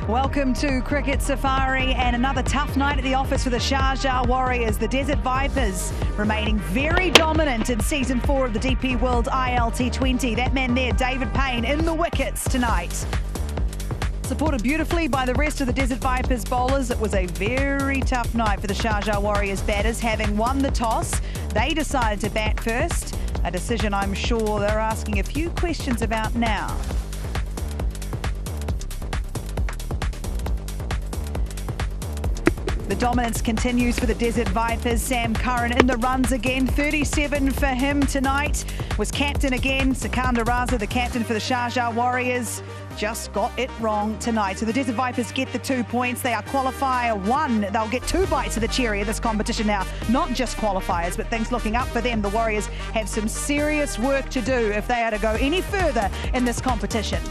Welcome to Cricket Safari and another tough night at the office for the Sharjah Warriors. The Desert Vipers remaining very dominant in Season 4 of the DP World ILT20. That man there, David Payne, in the wickets tonight. Supported beautifully by the rest of the Desert Vipers bowlers, it was a very tough night for the Sharjah Warriors batters. Having won the toss, they decided to bat first, a decision I'm sure they're asking a few questions about now. The dominance continues for the Desert Vipers. Sam Curran in the runs again. 37 for him tonight. Was captain again. Sikandar Raza, the captain for the Sharjah Warriors, just got it wrong tonight. So the Desert Vipers get the 2 points. They are qualifier 1. They'll get 2 bites of the cherry of this competition now. Not just qualifiers, but things looking up for them. The Warriors have some serious work to do if they are to go any further in this competition.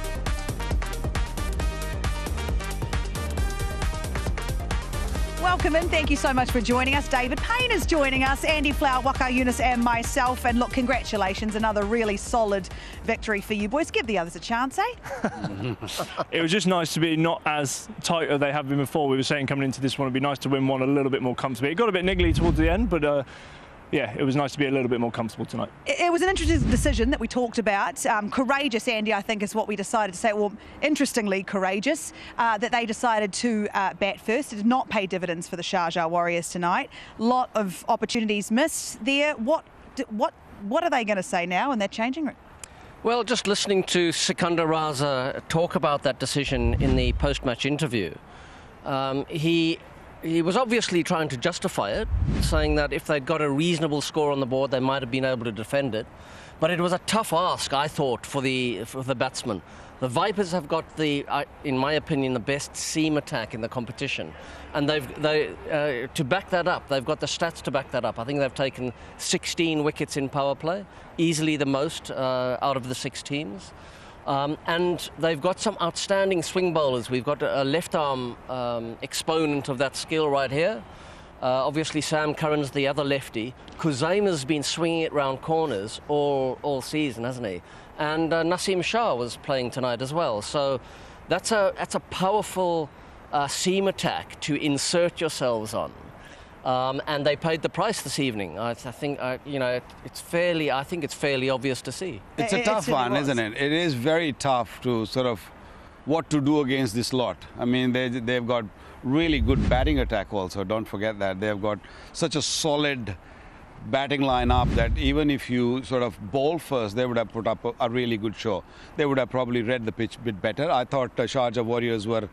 Welcome in. Thank you so much for joining us. David Payne is joining us, Andy Flower, Waka Yunus and myself. And look, congratulations. Another really solid victory for you boys. Give the others a chance, eh? It was just nice to be not as tight as they have been before. We were saying coming into this one, it'd be nice to win one a little bit more comfortably. It got a bit niggly towards the end, but yeah, it was nice to be a little bit more comfortable tonight. It was an interesting decision that we talked about. Courageous, Andy, I think is what we decided to say. Well, interestingly courageous, that they decided to bat first. It did not pay dividends for the Sharjah Warriors tonight. Lot of opportunities missed there. What are they going to say now in that changing room? Well, just listening to Sikandar Raza talk about that decision in the post-match interview, he was obviously trying to justify it, saying that if they'd got a reasonable score on the board, they might have been able to defend it. But it was a tough ask, I thought, for the batsmen. The Vipers have got in my opinion, the best seam attack in the competition, and to back that up, they've got the stats to back that up. I think they've taken 16 wickets in power play, easily the most out of the 6 teams. And they've got some outstanding swing bowlers. We've got a left-arm exponent of that skill right here. Obviously, Sam Curran's the other lefty. Kuzaima's been swinging it round corners all season, hasn't he? And Naseem Shah was playing tonight as well. So that's a powerful seam attack to insert yourselves on. And they paid the price this evening. I think it's fairly obvious to see. It's a tough one, isn't it? It is very tough to sort of what to do against this lot. I mean, they've got really good batting attack also. Don't forget that. They've got such a solid batting lineup that even if you sort of bowl first, they would have put up a really good show. They would have probably read the pitch a bit better. I thought Sharjah Warriors were,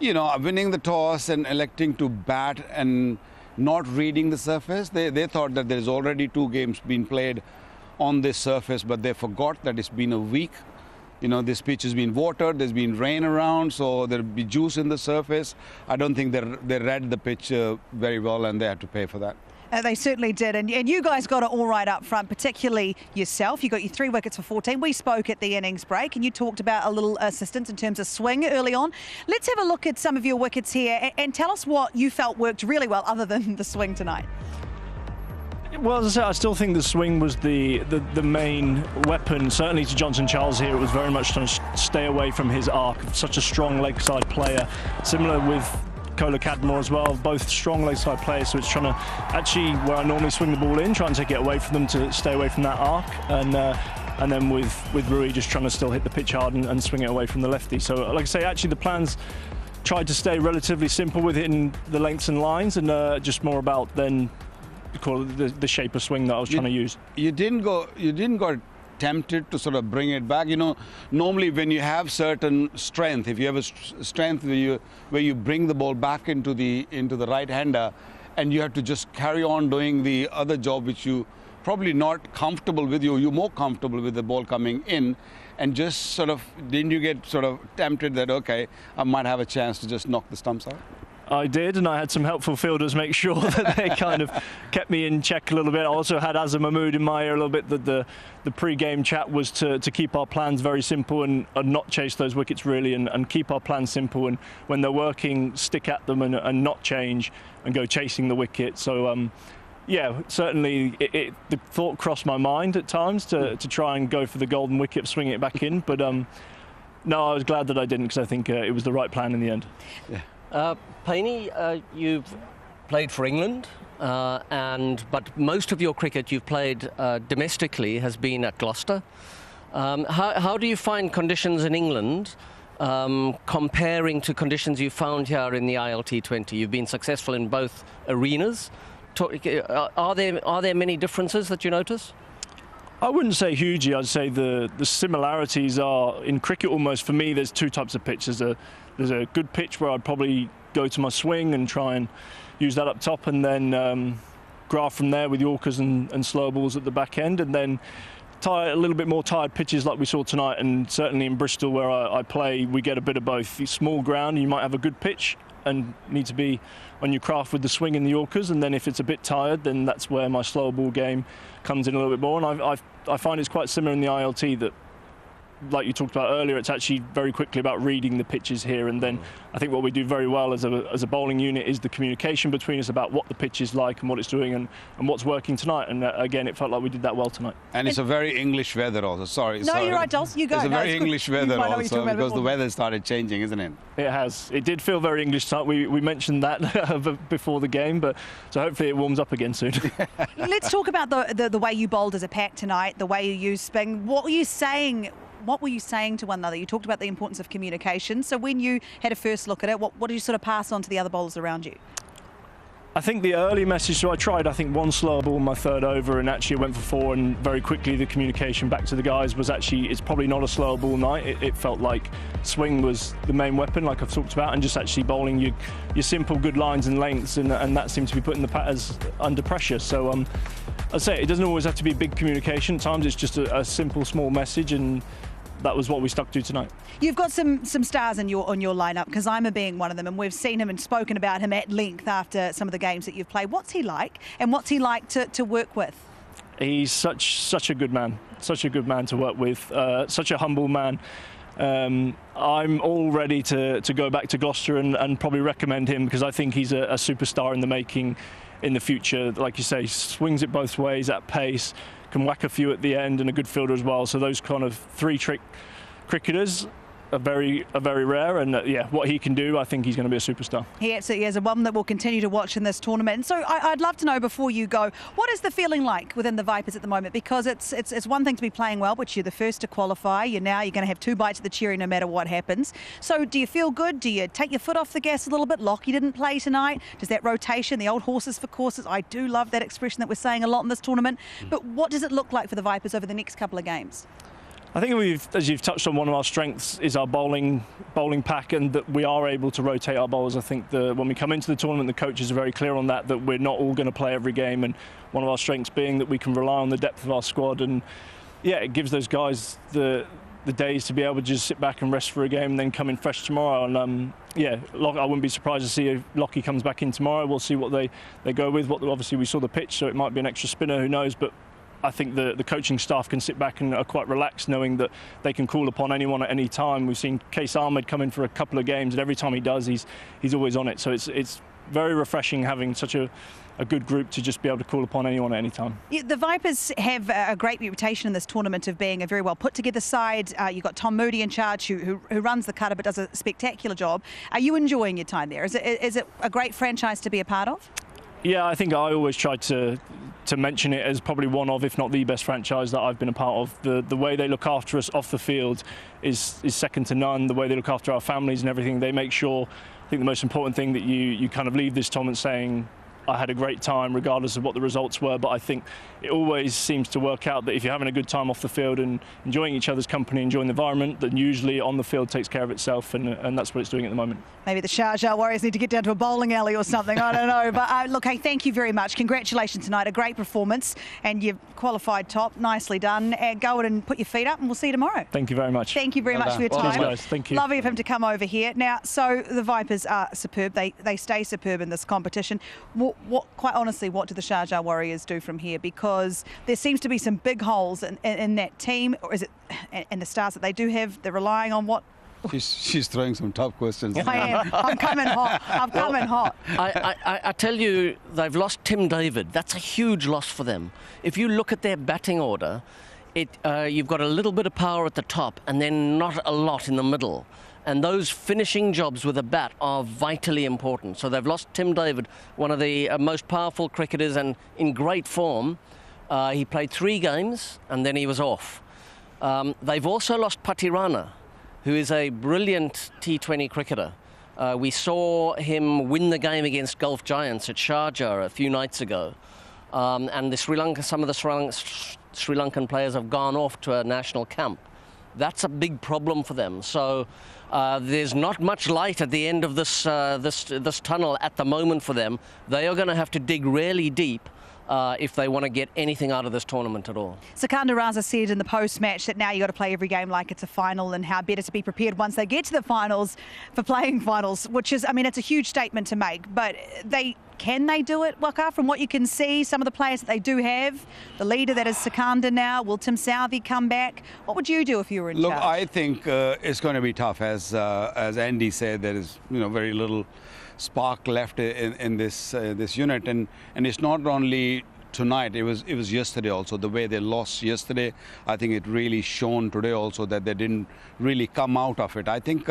winning the toss and electing to bat and not reading the surface. They thought that there's already 2 games being played on this surface, but they forgot that it's been a week. This pitch has been watered, there's been rain around, so there'll be juice in the surface. I don't think they read the pitch very well, and they had to pay for that. They certainly did, and you guys got it all right up front, particularly yourself. You got your 3 wickets for 14. We spoke at the innings break, and you talked about a little assistance in terms of swing early on. Let's have a look at some of your wickets here, and tell us what you felt worked really well, other than the swing tonight. Well, as I said, I still think the swing was the main weapon. Certainly to Johnson Charles here, it was very much trying to stay away from his arc. Such a strong leg side player. Similar with Kola Cadmore as well, both strong leg side players, so it's trying to actually, where I normally swing the ball in, trying to take it away from them to stay away from that arc, and then with Rui just trying to still hit the pitch hard and swing it away from the lefty. So like I say, actually the plans tried to stay relatively simple with hitting the lengths and lines, and just more about then the shape of swing that I was trying to use. You didn't go tempted to sort of bring it back. Normally when you have certain strength, if you have a strength where you bring the ball back into the right hander, and you have to just carry on doing the other job which you probably not comfortable with, you're more comfortable with the ball coming in, and just sort of, didn't you get sort of tempted that, okay, I might have a chance to just knock the stumps out? I did, and I had some helpful fielders make sure that they kind of kept me in check a little bit. I also had Azam Mahmood in my ear a little bit, that the pre-game chat was to keep our plans very simple and not chase those wickets really, and keep our plans simple, and when they're working, stick at them and not change and go chasing the wicket. So yeah, certainly the thought crossed my mind at times to try and go for the golden wicket, swing it back in, but No, I was glad that I didn't, because I think it was the right plan in the end. Yeah. Paine, you've played for England, but most of your cricket you've played domestically has been at Gloucester. How do you find conditions in England comparing to conditions you found here in the ILT20? You've been successful in both arenas. Are there many differences that you notice? I wouldn't say hugely. I'd say the similarities are in cricket almost. For me, there's two types of pitch. There's a good pitch where I'd probably go to my swing and try and use that up top, and then graft from there with Yorkers and slow balls at the back end, and then a little bit more tired pitches like we saw tonight. And certainly in Bristol, where I play, we get a bit of both. Small ground, you might have a good pitch and need to be on your craft with the swing and the Yorkers, and then if it's a bit tired, then that's where my slow ball game comes in a little bit more. And I find it's quite similar in the ILT, that like you talked about earlier, it's actually very quickly about reading the pitches here, and then I think what we do very well as a bowling unit is the communication between us about what the pitch is like and what it's doing and what's working tonight. And again, it felt like we did that well tonight. And it's a very English weather also. Sorry. No, you're right, Dulce. You go. It's a very it's English weather also, because the weather started changing, isn't it? It has. It did feel very English tonight. We mentioned that before the game, but so hopefully it warms up again soon. Let's talk about the way you bowled as a pack tonight, the way you used spin. What were you saying to one another? You talked about the importance of communication. So when you had a first look at it, what did you sort of pass on to the other bowlers around you? I think the early message, so I tried, one slower ball in my third over, and actually went for 4, and very quickly the communication back to the guys was actually, it's probably not a slower ball night. It felt like swing was the main weapon, like I've talked about, and just actually bowling your simple good lines and lengths, and that seemed to be putting the batters under pressure. So I'd say it doesn't always have to be big communication. At times it's just a simple, small message, and that was what we stuck to tonight. You've got some stars on your lineup, Kazima being one of them, and we've seen him and spoken about him at length after some of the games that you've played. What's he like, and what's he like to work with? He's such a good man, to work with, such a humble man. I'm all ready to go back to Gloucester and probably recommend him, because I think he's a superstar in the making in the future. Like you say, swings it both ways at pace, can whack a few at the end, and a good fielder as well. So those kind of three-trick cricketers are very rare, and what he can do, I think he's going to be a superstar. He absolutely is, a one that we'll continue to watch in this tournament. And so I'd love to know, before you go, what is the feeling like within the Vipers at the moment? Because it's one thing to be playing well, but you're the first to qualify. You're going to have 2 bites of the cherry no matter what happens. So do you feel good? Do you take your foot off the gas a little bit? Lockie didn't play tonight. Does that rotation, the old horses for courses, I do love that expression that we're saying a lot in this tournament. But what does it look like for the Vipers over the next couple of games? I think as you've touched on, one of our strengths is our bowling pack, and that we are able to rotate our bowlers. I think when we come into the tournament, the coaches are very clear on that we're not all going to play every game, and one of our strengths being that we can rely on the depth of our squad. And it gives those guys the days to be able to just sit back and rest for a game and then come in fresh tomorrow. And I wouldn't be surprised to see if Lockie comes back in tomorrow. We'll see what they go with. Obviously we saw the pitch, so it might be an extra spinner, who knows, but I think the coaching staff can sit back and are quite relaxed, knowing that they can call upon anyone at any time. We've seen Case Ahmed come in for a couple of games, and every time he does, he's always on it. So it's very refreshing having such a good group to just be able to call upon anyone at any time. The Vipers have a great reputation in this tournament of being a very well put together side. You've got Tom Moody in charge, who runs the cutter but does a spectacular job. Are you enjoying your time there? Is it a great franchise to be a part of? Yeah, I think I always try to mention it as probably one of, if not the best franchise that I've been a part of. The way they look after us off the field is second to none. The way they look after our families and everything, they make sure, I think the most important thing, that you kind of leave this tournament saying, I had a great time regardless of what the results were. But I think it always seems to work out that if you're having a good time off the field and enjoying each other's company, enjoying the environment, then usually on the field takes care of itself, and that's what it's doing at the moment. Maybe the Sharjah Warriors need to get down to a bowling alley or something, I don't know. But look, hey, thank you very much. Congratulations tonight, a great performance, and you've qualified top. Nicely done. Go and put your feet up, and we'll see you tomorrow. Thank you very much. Thank you very much for your time. Cheers, guys. Thank you. Lovely of him to come over here. Now, so the Vipers are superb. They stay superb in this competition. Quite honestly, what do the Sharjah Warriors do from here? Because there seems to be some big holes in that team, or is it, and the stars that they do have, they're relying on what? She's throwing some tough questions. I am. I'm coming hot. I tell you, they've lost Tim David. That's a huge loss for them. If you look at their batting order, you've got a little bit of power at the top and then not a lot in the middle. And those finishing jobs with a bat are vitally important. So they've lost Tim David, one of the most powerful cricketers and in great form. He played 3 games and then he was off. They've also lost Patirana, who is a brilliant T20 cricketer. We saw him win the game against Gulf Giants at Sharjah a few nights ago. And some of the Sri Lankan players have gone off to a national camp. That's a big problem for them. So there's not much light at the end of this tunnel at the moment for them. They are going to have to dig really deep if they want to get anything out of this tournament at all. Sikandar Raza said in the post-match that now you've got to play every game like it's a final and how better to be prepared once they get to the finals for playing finals, which is, I mean, it's a huge statement to make, but can they do it, Waka, from what you can see? Some of the players that they do have, the leader that is Sikandar now, will Tim Southee come back? What would you do if you were in charge? Look, I think it's going to be tough. As Andy said, there is very little spark left in this unit, and it's not only tonight, it was yesterday also. The way they lost yesterday, I think it really shone today also that they didn't really come out of it. I think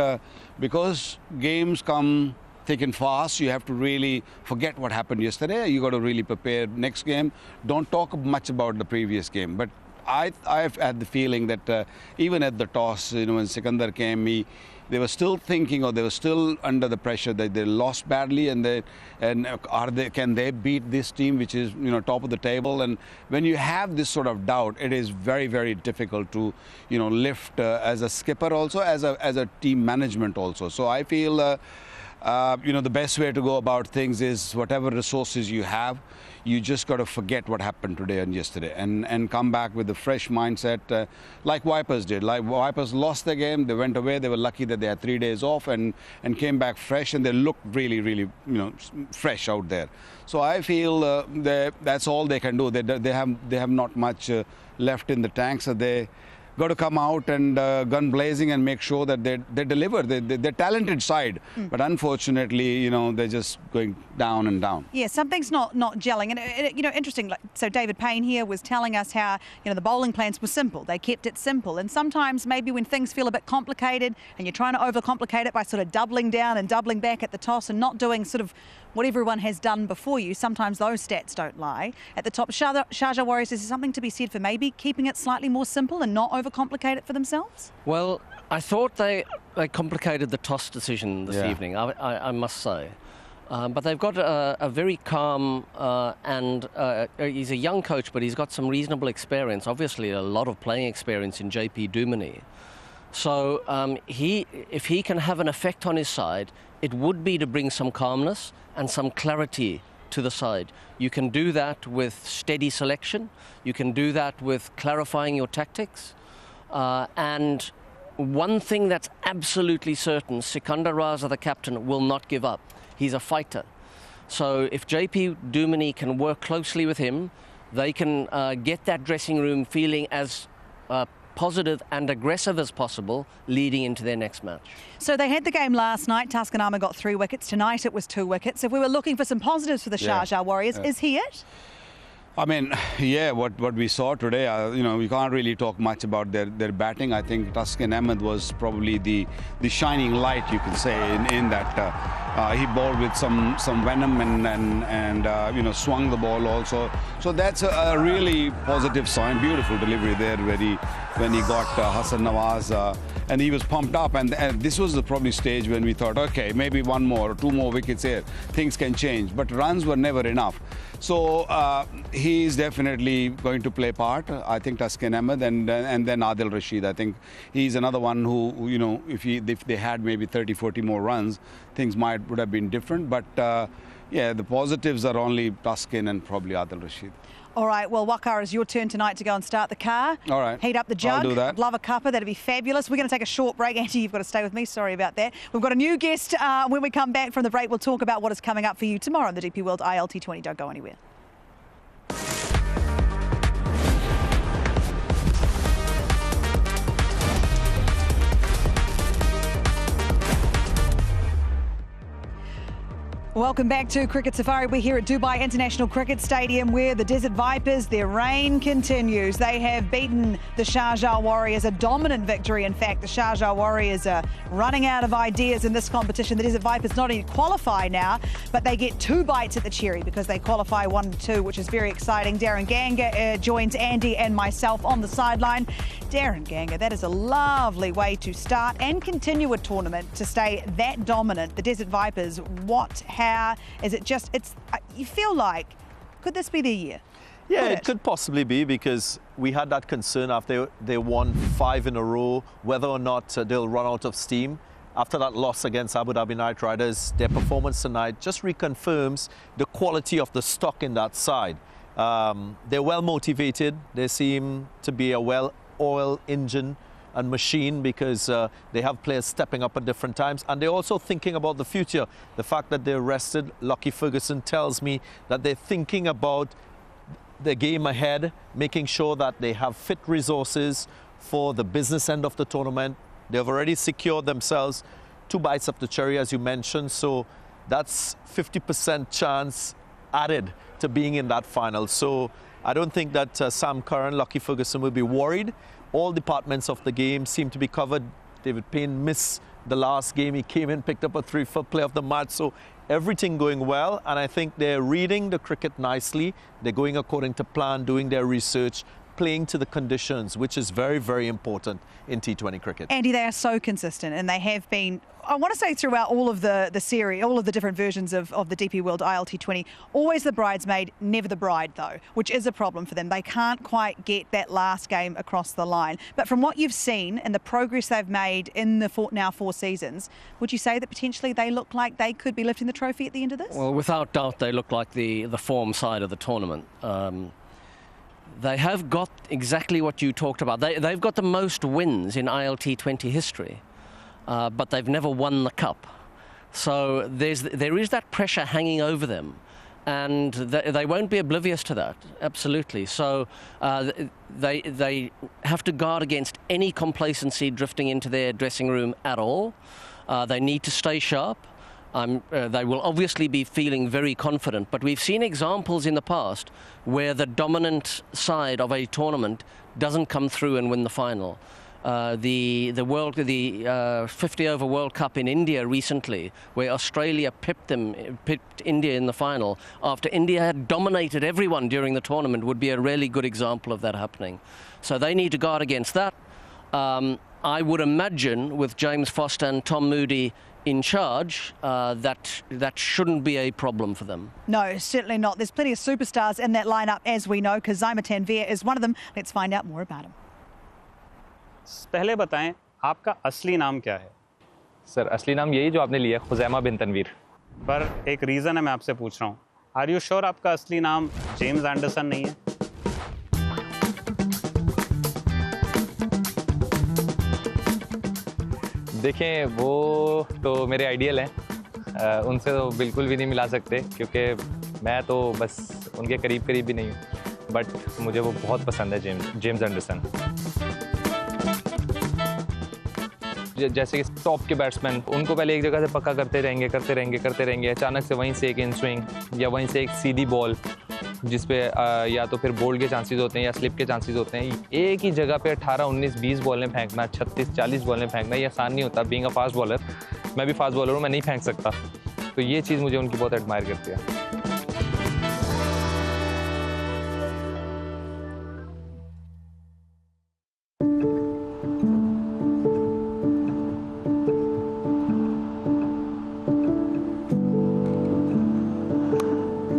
because games come thick and fast, you have to really forget what happened yesterday. You got to really prepare next game. Don't talk much about the previous game. But I've had the feeling that even at the toss, when Sikandar came, they were still thinking, or they were still under the pressure that they lost badly, can they beat this team, which is top of the table? And when you have this sort of doubt, it is very, very difficult to lift as a skipper, also as a team management also. So I feel the best way to go about things is whatever resources you have, you just got to forget what happened today and yesterday and come back with a fresh mindset like Vipers did. Like Vipers lost the game, they went away, they were lucky that they had 3 days off and came back fresh, and they looked really, really fresh out there. So I feel that's all they can do. They have not much left in the tank, so they got to come out and gun blazing and make sure that they deliver. They're talented side, but unfortunately, they're just going down and down. Yeah, something's not gelling. And interesting. So David Payne here was telling us how the bowling plans were simple. They kept it simple. And sometimes maybe when things feel a bit complicated and you're trying to overcomplicate it by sort of doubling down and doubling back at the toss and not doing sort of what everyone has done before you, sometimes those stats don't lie. At the top, Sharjah Warriors, is there something to be said for maybe keeping it slightly more simple and not overcomplicate it for themselves? Well, I thought they complicated the toss decision this evening, I must say. But they've got a very calm and he's a young coach, but he's got some reasonable experience, obviously a lot of playing experience in JP Duminy. So if he can have an effect on his side, it would be to bring some calmness and some clarity to the side. You can do that with steady selection. You can do that with clarifying your tactics. And one thing that's absolutely certain, Sikandar Raza, the captain, will not give up. He's a fighter. So if JP Duminy can work closely with him, they can get that dressing room feeling as positive and aggressive as possible leading into their next match. So they had the game last night. Tuscanama got 3 wickets. Tonight it was 2 wickets. If we were looking for some positives for the Sharjah Warriors, is he it? I mean, what we saw today, we can't really talk much about their batting. I think Taskin Ahmed was probably the shining light, you can say, in that he bowled with some venom and swung the ball also. So that's a really positive sign. Beautiful delivery there when he got Hassan Nawaz. And he was pumped up, and this was the probably stage when we thought, okay, maybe 1 more or 2 more wickets here, things can change. But runs were never enough. So he's definitely going to play part. I think Taskin Ahmed and then Adil Rashid. I think he's another one who if they had maybe 30-40 more runs, things would have been different. But the positives are only Taskin and probably Adil Rashid. All right, well, Waka, it's your turn tonight to go and start the car. All right. Heat up the jug. I'll do that. I'd love a cuppa. That'd be fabulous. We're going to take a short break. Andy, you've got to stay with me. Sorry about that. We've got a new guest. When we come back from the break, we'll talk about what is coming up for you tomorrow on the DP World ILT20. Don't go anywhere. Welcome back to Cricket Safari. We're here at Dubai International Cricket Stadium where the Desert Vipers, their reign continues. They have beaten the Sharjah Warriors, a dominant victory. In fact, the Sharjah Warriors are running out of ideas in this competition. The Desert Vipers not only qualify now, but they get 2 bites at the cherry because they qualify 1-2, which is very exciting. Darren Ganga joins Andy and myself on the sideline. Darren Ganga, that is a lovely way to start and continue a tournament, to stay that dominant. The Desert Vipers, how is it just, you feel like, could this be the year? Yeah, it could possibly be, because we had that concern after they won 5 in a row, whether or not they'll run out of steam. After that loss against Abu Dhabi Knight Riders, their performance tonight just reconfirms the quality of the stock in that side. They're well motivated. They seem to be a well-oiled engine and machine, because they have players stepping up at different times, and they're also thinking about the future. The fact that they're rested, Lockie Ferguson tells me that they're thinking about the game ahead, making sure that they have fit resources for the business end of the tournament. They've already secured themselves 2 bites of the cherry, as you mentioned, so that's 50% chance added to being in that final. So I don't think that Sam Curran, Lockie Ferguson will be worried. All departments of the game seem to be covered. David Payne missed the last game. He came in, picked up a 3-4 play of the match. So everything going well. And I think they're reading the cricket nicely. They're going according to plan, doing their research, playing to the conditions, which is very, very important in T20 cricket. Andy, they are so consistent, and they have been, I want to say, throughout all of the series, all of the different versions of the DP World ILT20, always the bridesmaid, never the bride though, which is a problem for them. They can't quite get that last game across the line. But from what you've seen and the progress they've made in the now 4 seasons, would you say that potentially they look like they could be lifting the trophy at the end of this? Well, without doubt, they look like the form side of the tournament. They have got exactly what you talked about. They've got the most wins in ILT20 history, but they've never won the cup. So there is that pressure hanging over them, and they won't be oblivious to that, absolutely. So they have to guard against any complacency drifting into their dressing room at all. They need to stay sharp. They will obviously be feeling very confident, but we've seen examples in the past where the dominant side of a tournament doesn't come through and win the final. The 50-over World Cup in India recently, where Australia pipped India in the final after India had dominated everyone during the tournament, would be a really good example of that happening. So they need to guard against that. I would imagine with James Foster and Tom Moody in charge, that shouldn't be a problem for them. No, certainly not. There's plenty of superstars in that lineup, as we know. Kazima Tanvir is one of them. Let's find out more about him. पहले बताएं, आपका असली नाम क्या है? Sir, असली नाम यही जो आपने लिया, खुज़ैमा बिन तनवीर। पर एक रीज़न है, मैं आपसे पूछ रहा हूँ। Are you sure आपका असली नाम जेम्स एंडरसन नहीं है? देखें, वो तो मेरे आइडियल हैं, उनसे तो बिल्कुल भी नहीं मिला सकते, क्योंकि मैं तो बस उनके करीब भी नहीं हूँ, बट मुझे वो बहुत पसंद है, जेम्स एंडरसन। जैसे कि टॉप के बैट्समैन, उनको पहले एक जगह से पक्का करते रहेंगे, अचानक से वहीं से एक इन स्विंग या वहीं से एक सीधी बॉल, जिस पे या तो फिर बोल्ड के चांसेस होते हैं या स्लिप के चांसेस होते हैं, एक ही जगह पे 18, 19, 20 बॉलें फेंकना, 36, 40 बॉलें फेंकना, ये आसान नहीं होता। बीइंग अ फास्ट बॉलर, मैं भी फास्ट बॉलर हूँ, मैं नहीं फेंक सकता, तो ये चीज़ मुझे उनकी बहुत एडमायर करती है।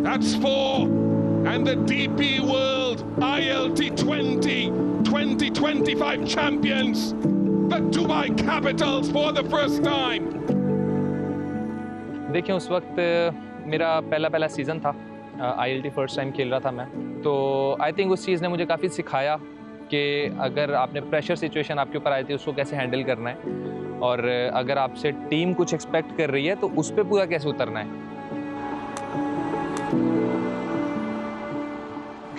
That's 4, and the DP World ILT20 2025 champions, the Dubai Capitals for the first time. देखिए, उस वक्त मेरा पहला सीज़न था, ILT फर्स्ट टाइम खेल रहा था मैं, तो आई थिंक उस चीज़ ने मुझे काफ़ी सिखाया कि अगर आपने प्रेशर सिचुएशन आपके ऊपर आई थी, उसको कैसे हैंडल करना है, और अगर आपसे टीम कुछ एक्सपेक्ट कर रही है तो उस पर पूरा कैसे उतरना है।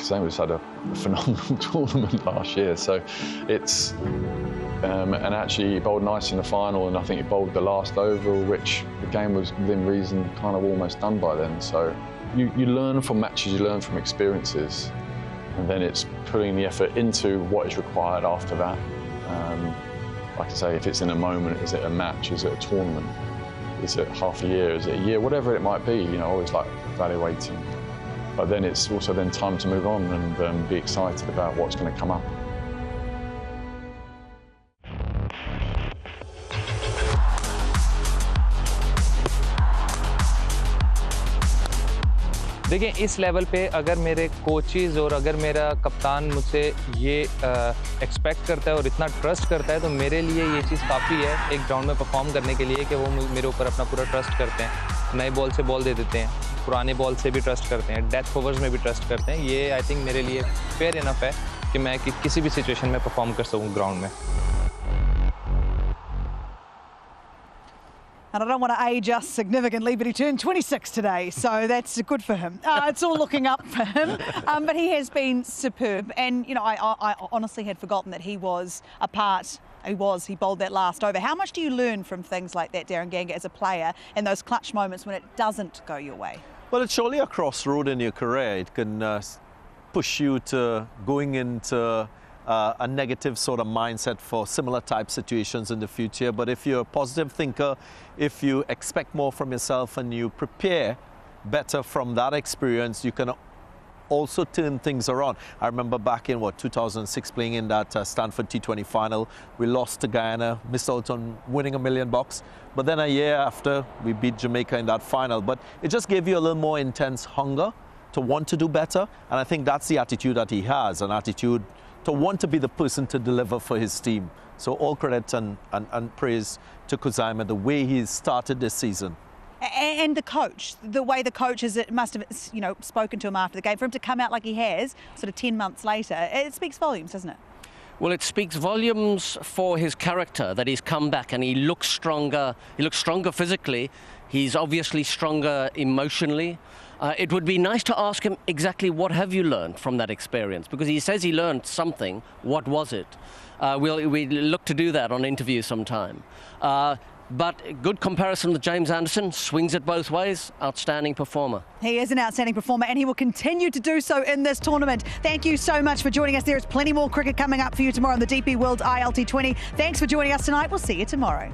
We've had a phenomenal tournament last year, so it's and actually he bowled nice in the final, and I think he bowled the last over, which the game was within reason kind of almost done by then. So you learn from matches, you learn from experiences, and then it's putting the effort into what is required after that. Like I say, if it's in a moment, is it a match, is it a tournament, is it half a year, is it a year, whatever it might be, you know, always like evaluating. But then it's also then time to move on and be excited about what's going to come up. देखिए, इस level पे अगर मेरे coaches और अगर मेरा कप्तान मुझसे ये एक्सपेक्ट करता है और इतना ट्रस्ट करता है, तो मेरे लिए ये चीज़ काफ़ी है एक ग्राउंड में परफॉर्म करने के लिए कि वो मेरे ऊपर अपना पूरा ट्रस्ट करते हैं। नए बॉल से बॉल दे देते हैं, पुराने बॉल से भी ट्रस्ट करते हैं, डेथ ओवर्स में भी ट्रस्ट करते हैं। ये आई थिंक मेरे लिए फेयर इनफ है कि मैं किसी भी सिचुएशन में परफॉर्म कर सकूँ ग्राउंड में। And I don't want to age us significantly, but he turned 26 today, so that's good for him. It's all looking up for him, but he has been superb. And, you know, I honestly had forgotten that he was a part. He bowled that last over. How much do you learn from things like that, Darren Ganga, as a player, and those clutch moments when it doesn't go your way? Well, it's surely a crossroad in your career. It can push you to going into a negative sort of mindset for similar type situations in the future. But if you're a positive thinker, if you expect more from yourself and you prepare better from that experience, you can also turn things around. I remember back in 2006 playing in that Stanford T20 final. We lost to Guyana, missed out on winning $1 million. But then a year after, we beat Jamaica in that final. But it just gave you a little more intense hunger to want to do better. And I think that's the attitude that he has, an attitude to want to be the person to deliver for his team. So all credit and praise to Kuzima, the way he's started this season. And the coach, the way the coach must have, you know, spoken to him after the game, for him to come out like he has, sort of 10 months later, it speaks volumes, doesn't it? Well, it speaks volumes for his character, that he's come back and he looks stronger. He looks stronger physically. He's obviously stronger emotionally. It would be nice to ask him exactly what have you learned from that experience, because he says he learned something. What was it? We'll look to do that on interview sometime. But good comparison with James Anderson, swings it both ways, outstanding performer. He is an outstanding performer and he will continue to do so in this tournament. Thank you so much for joining us. There is plenty more cricket coming up for you tomorrow on the DP World ILT20. Thanks for joining us tonight. We'll see you tomorrow.